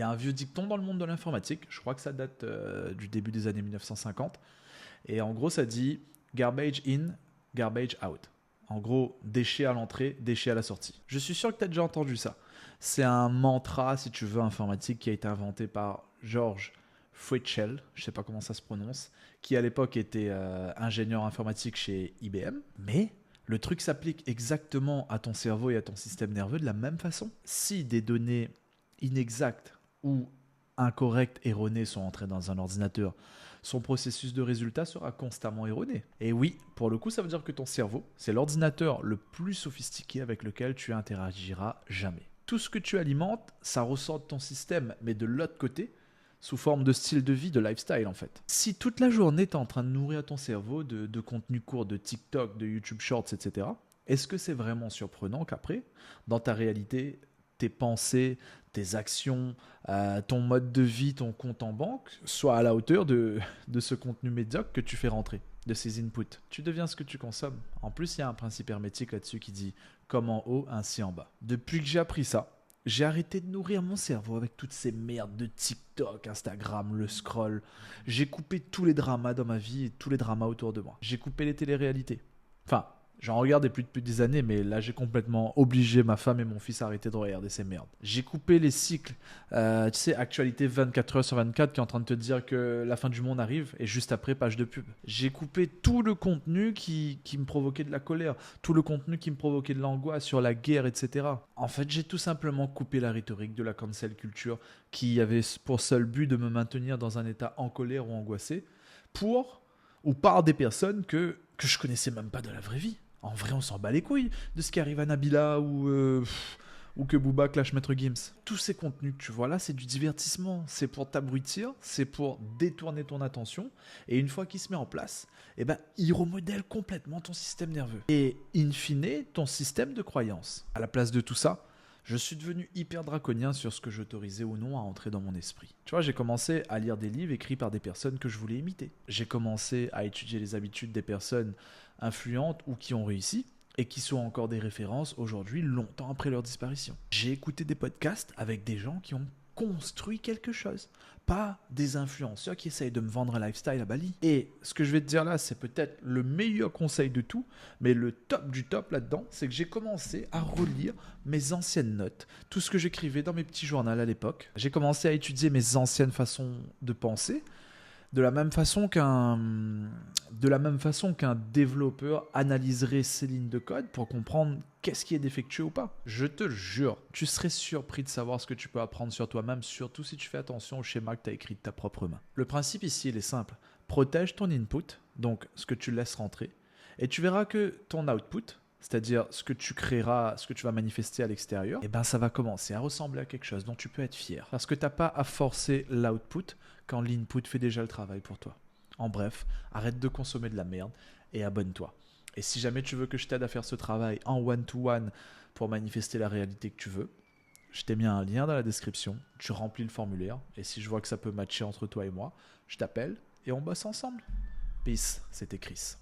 Il y a un vieux dicton dans le monde de l'informatique, je crois que ça date du début des années 1950, et en gros ça dit garbage in, garbage out. En gros, déchets à l'entrée, déchets à la sortie. Je suis sûr que tu as déjà entendu ça. C'est un mantra, si tu veux, informatique qui a été inventé par George Fritzshell, je ne sais pas comment ça se prononce, qui à l'époque était ingénieur informatique chez IBM. Mais le truc s'applique exactement à ton cerveau et à ton système nerveux de la même façon. Si des données inexactes ou incorrectes, erronées sont entrées dans un ordinateur, son processus de résultat sera constamment erroné. Et oui, pour le coup, ça veut dire que ton cerveau, c'est l'ordinateur le plus sophistiqué avec lequel tu interagiras jamais. Tout ce que tu alimentes, ça ressort de ton système, mais de l'autre côté, sous forme de style de vie, de lifestyle en fait. Si toute la journée tu es en train de nourrir ton cerveau de contenu court, de TikTok, de YouTube Shorts, etc., est-ce que c'est vraiment surprenant qu'après, dans ta réalité, tes pensées, tes actions, ton mode de vie, ton compte en banque soient à la hauteur de ce contenu médiocre que tu fais rentrer, de ces inputs? Tu deviens ce que tu consommes. En plus, il y a un principe hermétique là-dessus qui dit « comme en haut, ainsi en bas ». Depuis que j'ai appris ça, j'ai arrêté de nourrir mon cerveau avec toutes ces merdes de TikTok, Instagram, le scroll. J'ai coupé tous les dramas dans ma vie et tous les dramas autour de moi. J'ai coupé les téléréalités. Enfin, j'en regarde depuis des années, mais là j'ai complètement obligé ma femme et mon fils à arrêter de regarder ces merdes. J'ai coupé les cycles, tu sais, actualité 24 heures sur 24 qui est en train de te dire que la fin du monde arrive et juste après, page de pub. J'ai coupé tout le contenu qui me provoquait de la colère, tout le contenu qui me provoquait de l'angoisse sur la guerre, etc. En fait, j'ai tout simplement coupé la rhétorique de la cancel culture qui avait pour seul but de me maintenir dans un état en colère ou angoissé pour ou par des personnes que je connaissais même pas de la vraie vie. En vrai, on s'en bat les couilles de ce qui arrive à Nabila ou que Booba clash Maître Gims. Tous ces contenus que tu vois là, c'est du divertissement. C'est pour t'abrutir, c'est pour détourner ton attention. Et une fois qu'il se met en place, eh ben, il remodèle complètement ton système nerveux. Et in fine, ton système de croyance. À la place de tout ça, je suis devenu hyper draconien sur ce que j'autorisais ou non à entrer dans mon esprit. Tu vois, j'ai commencé à lire des livres écrits par des personnes que je voulais imiter. J'ai commencé à étudier les habitudes des personnes influentes ou qui ont réussi et qui sont encore des références aujourd'hui, longtemps après leur disparition. J'ai écouté des podcasts avec des gens qui ont construit quelque chose, pas des influenceurs qui essayent de me vendre un lifestyle à Bali. Et ce que je vais te dire là, c'est peut-être le meilleur conseil de tout, mais le top du top là-dedans, c'est que j'ai commencé à relire mes anciennes notes, tout ce que j'écrivais dans mes petits journaux à l'époque. J'ai commencé à étudier mes anciennes façons de penser, de la même façon qu'un développeur analyserait ses lignes de code pour comprendre qu'est-ce qui est défectueux ou pas. Je te le jure, tu serais surpris de savoir ce que tu peux apprendre sur toi-même, surtout si tu fais attention au schéma que tu as écrit de ta propre main. Le principe ici, il est simple. Protège ton input, donc ce que tu laisses rentrer, et tu verras que ton output, c'est-à-dire ce que tu créeras, ce que tu vas manifester à l'extérieur, eh ben ça va commencer à ressembler à quelque chose dont tu peux être fier. Parce que tu n'as pas à forcer l'output quand l'input fait déjà le travail pour toi. En bref, arrête de consommer de la merde et abonne-toi. Et si jamais tu veux que je t'aide à faire ce travail en one-to-one pour manifester la réalité que tu veux, je t'ai mis un lien dans la description, tu remplis le formulaire, et si je vois que ça peut matcher entre toi et moi, je t'appelle et on bosse ensemble. Peace, c'était Chris.